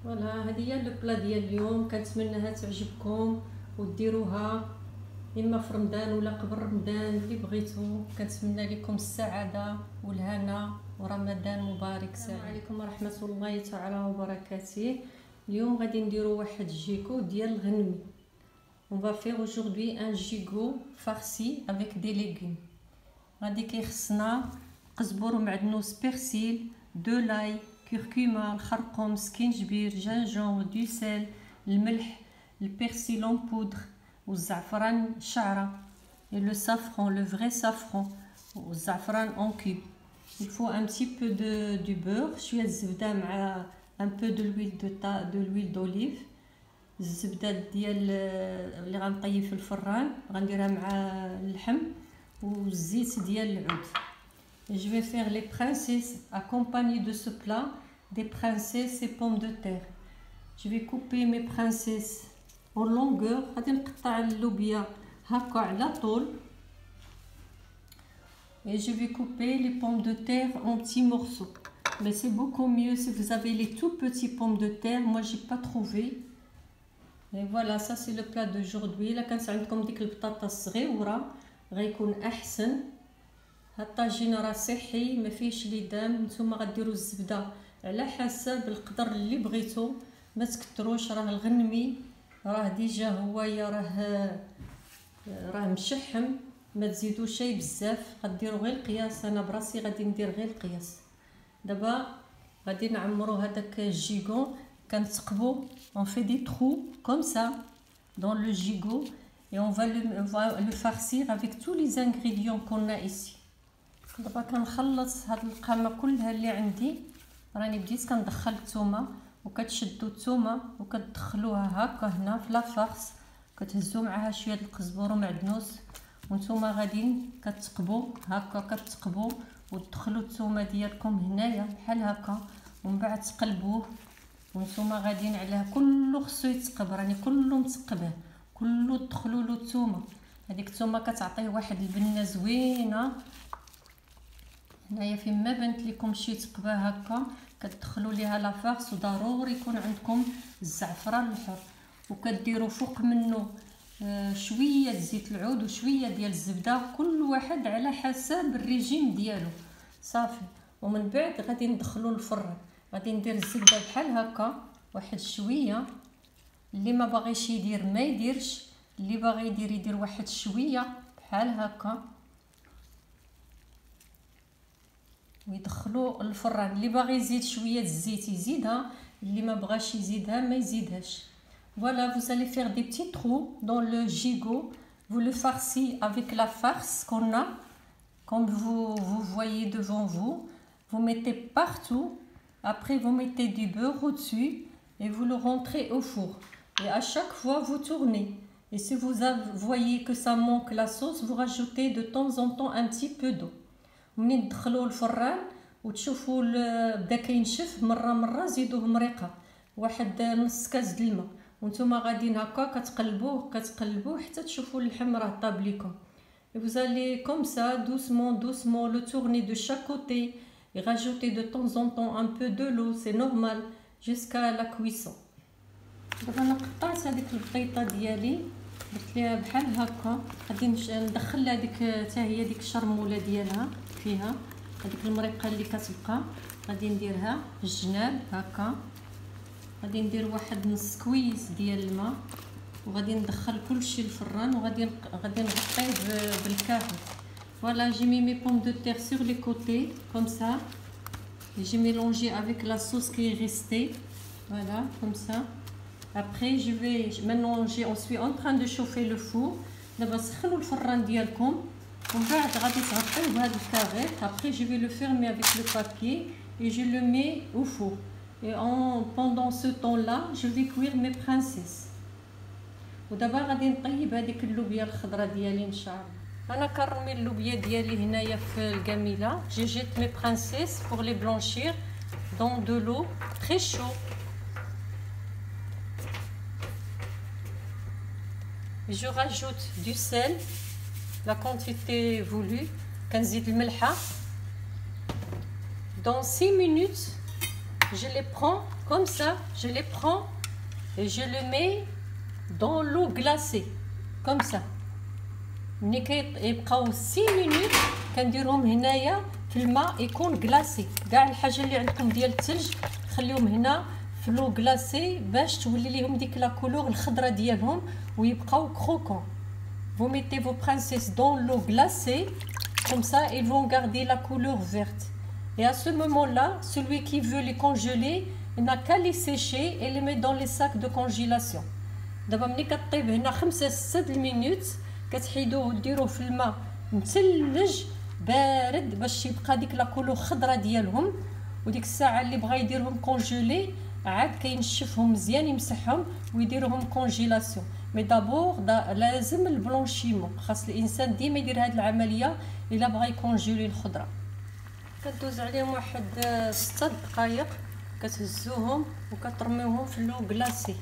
فوالا هذه هي لو بلا ديال اليوم. كنتمنىها تعجبكم وديروها اما في رمضان ولا قبل رمضان اللي بغيتو. كنتمنى لكم السعاده والهنا ورمضان مبارك. السلام عليكم ورحمه الله تعالى وبركاته. اليوم غادي نديرو واحد جيكو ديال الغنمي. On va faire aujourd'hui un gigot farci avec des légumes. غادي كيخصنا قزبر ومعدنوس بيرسيل دو لاي كركمه الخرقوم سكينجبير جانجون دو سيل الملح البيرسيل en poudre والزعفران شعره et le safran le vrai safran والزعفران en cube. Il faut un petit peu du beurre شويه الزبده مع un peu de l'huile d'olive. الزبده ديال اللي غنطيب في الفران غنديرها مع اللحم والزيت ديال العود. Je vais faire les princesses accompagnées de ce plat, des princesses et pommes de terre. Je vais couper mes princesses en longueur. غادي نقطع اللوبيا هكا على طول. Et je vais couper les pommes de terre en petits morceaux. Mais c'est beaucoup mieux si vous avez les tout petits pommes de terre. Moi j'ai pas trouvé. Et voilà, ça c'est le plat d'aujourd'hui. là كانت عندكم ديك البطاطا الصغيره غيكون احسن. هاد الطاجين راه صحي ما فيهش ليدام. نتوما غديروا الزبده على حسب القدر اللي بغيتو، ما تكثروش. راه الغنمي راه ديجا هويا راه مشحم، ما تزيدوش شي بزاف. غديروا غير القياس. انا براسي غادي ندير غير القياس. دابا غادي نعمروا هذاك الجيغون. كنثقبوا on fait des trous comme ça dans le gigot et on va le farcir avec tous les ingrédients qu'on a ici. دابا كنخلط هاد القامه كلها اللي عندي. راني بديت كندخل الثومه وكتشدوا الثومه وكتدخلوها هكا هنا في لافارس. كتهزوا معها شويه د القزبر ومعدنوس وانتوما غاديين كتقبوا هكا كتقبوا وتدخلوا الثومه ديالكم هنايا بحال هكا ومن بعد تقلبوه. وانتوما غاديين عليه كله خصو يتقب. راني كله متقبه كله تدخلوا له الثومه. هذيك الثومه كتعطيه واحد البنه زوينه. هنايا فين ما بانت لكم شي تقبه هكا كتدخلوا ليها لافارس. وضروري يكون عندكم الزعفران الحر وكديروا فوق منه شويه زيت العود وشويه ديال الزبده، كل واحد على حسب الريجيم ديالو صافي. ومن بعد غادي ندخلوا الفران. غادي ندير الزبده بحال هكا واحد شويه. اللي ما باغيش يدير ما يديرش، اللي باغي يدير واحد شويه بحال هكا ويدخلوا الفران. اللي باغي يزيد شويه الزيت يزيدها، اللي ما بغاش يزيدها ما يزيدهاش. Voilà, vous allez faire des petits trous dans le gigot. Vous le farcez avec la farce qu'on a, comme vous voyez devant vous. Vous mettez partout. Après, vous mettez du beurre au-dessus et vous le rentrez au four. Et à chaque fois, vous tournez. Et si vous voyez que ça manque la sauce, vous rajoutez de temps en temps un petit peu d'eau. منين تدخلوا الفران وتشوفوا بدا كينشف مره زيدوه مريقه واحد نص كاس د الماء. وانتم غاديين هكا كتقلبوه حتى تشوفوا اللحم راه طاب لكم. Vous allez comme ça doucement le tourner de chaque côté et rajouter de temps en temps un peu de l'eau, c'est normal jusqu'à la cuisson. دابا انا قطعت هذيك البطيطه ديالي درت ليها بحال هكا. غادي ندخل لها ديك حتى هي ديك الشرموله ديالها فيها هذيك المريقه اللي كتبقى. غادي نديرها في الجناب هكا. غادي ندير واحد نص كويس ديال الماء وغادي ندخل كلشي للفران وغادي نغطيه بالكاهل. Voilà, j'ai mis mes pommes de terre sur les côtés comme ça. J'ai mélangé avec la sauce qui est restée. Voilà, comme ça. Après, maintenant on suis en train de chauffer le four. دابا سخنوا الفران ديالكم ومن بعد غادي تغطيوه بهذا الكاغيط. Après, je vais le fermer avec le papier et je le mets au four. Et pendant ce temps-là, je vais cuire mes princesses. ودابا غادي نطيب هذيك اللوبيا الخضراء ديالي ان شاء الله. انا كنرمي اللوبيا ديالي هنايا في القميله. جي جيت مي برانسيس pour les blanchir dans de l'eau très chaud. Je rajoute du sel, la quantité voulue. كنزيد الملحه. Dans 6 minutes, je les prends Comme ça, je les prends et je les mets dans l'eau glacée. Comme ça. ملي كيبقاو 6 مينوت كنديرهم هنايا في الماء يكون غلاسي. كاع الحاجه اللي عندكم ديال الثلج خليهم هنا في لو غلاسي باش تولي ليهم ديك لا كولور الخضراء ديالهم ويبقاو كروكون. Vous mettez vos princesses dans l'eau glacée, comme ça ils vont garder la couleur verte. Et à ce moment-là, celui qui veut les congeler, il n'a qu'à les sécher et les mettre dans les sacs de congélation. دابا ملي كطيب هنا 5-6 المينوت كتحيدوه وديروه في الماء مثلج بارد باش يبقى ديك لا كولور خضراء ديالهم. وديك الساعه اللي بغا يديرهم كونجيلي عاد كينشفهم مزيان يمسحهم ويديرهم كونجيلاسيون. مي دابور لازم البلونشيمون، خاص الانسان ديما يدير هذه العمليه الا بغا يكونجيلي الخضره. كدوز عليهم واحد 6 دقائق كتهزوهم وكترميوهم في لو غلاسي.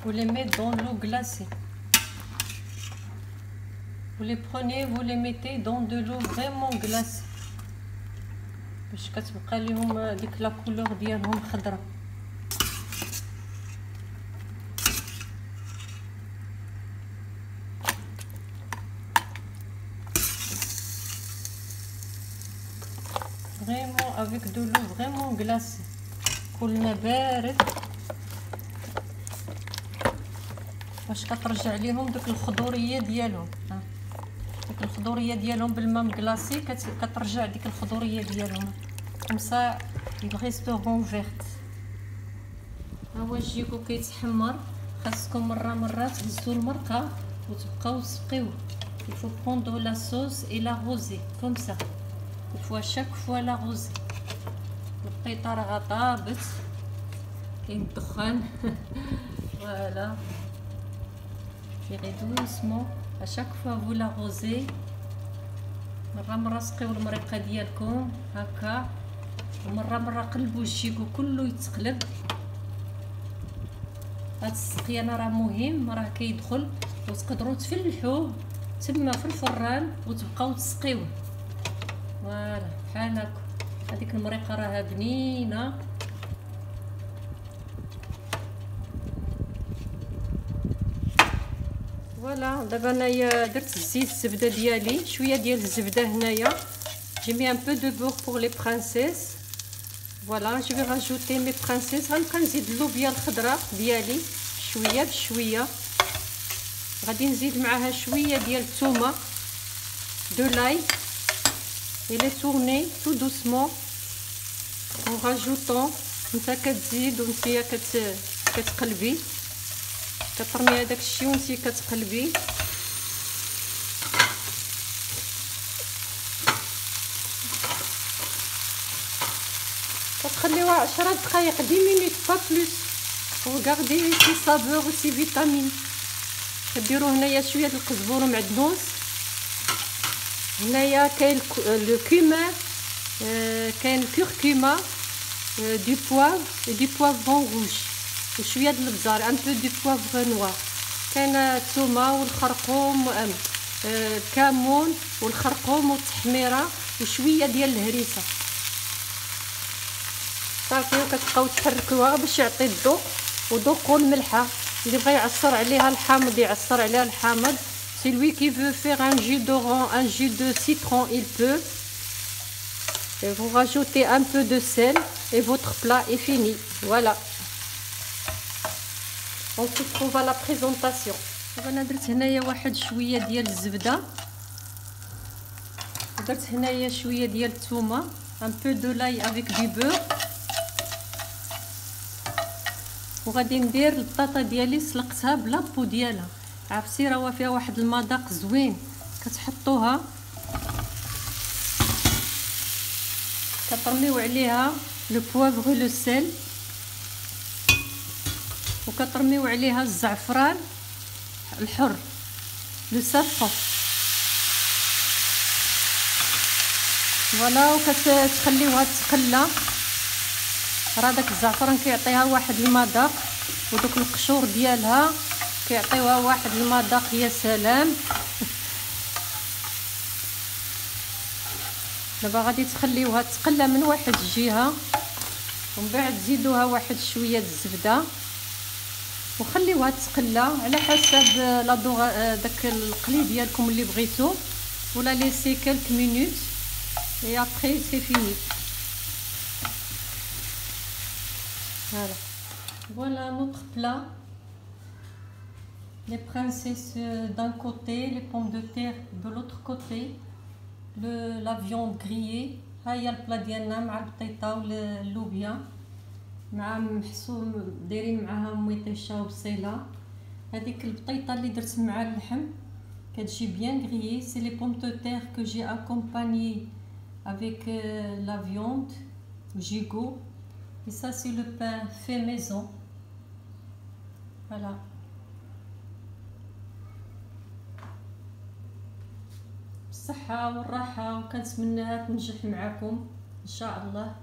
Vous les mettez dans l'eau glacée. Vous les prenez, vous les mettez dans de l'eau vraiment glacée. باش كتبقى ليهم ديك لا كولور ديالهم خضراء. Vraiment avec de l'eau vraiment glacée. كلنا بارد باش كترجع ليهم ديك الخضوريه ديالهم. ديك الخضوريه ديالهم بالماء مغلاصي كترجع ديك الخضوريه ديالهم. كمسا يبغيستوهم فيرت. ها هو الجيكو كيتحمر. خاصكم مره تهزوا المرقه وتبقاو تسقيوه. Il faut prendre la sauce et l'arroser comme ça. Il faut à chaque fois l'arroser. القيطه راه طابت كاين الدخان. فوالا. Tirez doucement. À chaque fois vous l'arrosez. مرة سقيو المريقه ديالكم هكا ومرة قلبوا الجيكو كله يتقلب. هاد السقيانه راه مهم، راه كيدخل وتقدروا تفلحوه تما في الفران وتبقاو تسقيوه. فوالا بحال هكا. هذيك المريقه راها بنينه. فوالا دابا انايا درت الزيت الزبده ديالي شويه ديال الزبده هنايا. J'ai mis un peu de beurre pour les princesses. Voilà, je vais rajouter mes princesses. غنبقى نزيد اللوبيا الخضراء ديالي شويه بشويه. غادي نزيد معاها شويه ديال الثومه de l'ail et les tourner tout doucement en rajoutant. نتا كتزيد ونتيا كتقلبي كترمي هذاك الشيء وانتي كتقلبي. كتخليوها 10 دقائق 10 مينوت با بلوس. وغاردي سي سافور وسي فيتامين. كديروا هنايا شويه د القزبور ومعدنوس. هنايا كاين لو كومين، كاين الكركوما، دو بوافر دو بوافرون روج وشويه د البزار ان بو دو بوافر نوار. كاين الثومه والخرقوم، الكمون والخرقوم والتحميره وشويه ديال الهريسه. صافي وكتبقاو تحركوها باش يعطي الذوق وذوق الملحه. اللي بغى يعصر عليها الحامض يعصر عليها الحامض. Celui qui veut faire un jus d'orange, un jus de citron, il peut. Et vous rajoutez un peu de sel et votre plat est fini. Voilà. On se trouve à la présentation. انا درت هنايا واحد شويه ديال الزبده، درت هنايا شويه ديال الثومه، un peu de l'ail avec du beurre. وغادي ندير البطاطا ديالي سلقتها بلا بو ديالها. عرفتي راه فيها واحد المذاق زوين. كتحطوها كترميو عليها لو بوافغ لو سيل وكترميو عليها الزعفران الحر لو سافرون. فوالا وكتخليوها تقلى. راه داك الزعفران كيعطيها واحد المذاق ودوك القشور ديالها كيعطيوها واحد المذاق يا سلام. دابا غادي تخليوها تقلى من واحد الجهه ومن بعد زيدوها واحد شويه الزبده وخليوها تقلى على حسب داك القلي ديالكم اللي بغيتو ولا ليسي كالك مينوت et après c'est fini. Voilà notre plat. Les princesses d'un côté, les pommes de terre de l'autre côté, la viande grillée. هيا البلا ديالنا مع البطيطه واللوبيا مع محسوم دايرين معاها ميطيشه وبصيله. هذيك البطيطه اللي درت مع اللحم كتجي bien grillée. C'est les pommes de terre que j'ai accompagné avec la viande gigot. Et ça c'est le pain fait maison. Voilà. بالصحة والراحة وكنتمناها تنجح معكم إن شاء الله.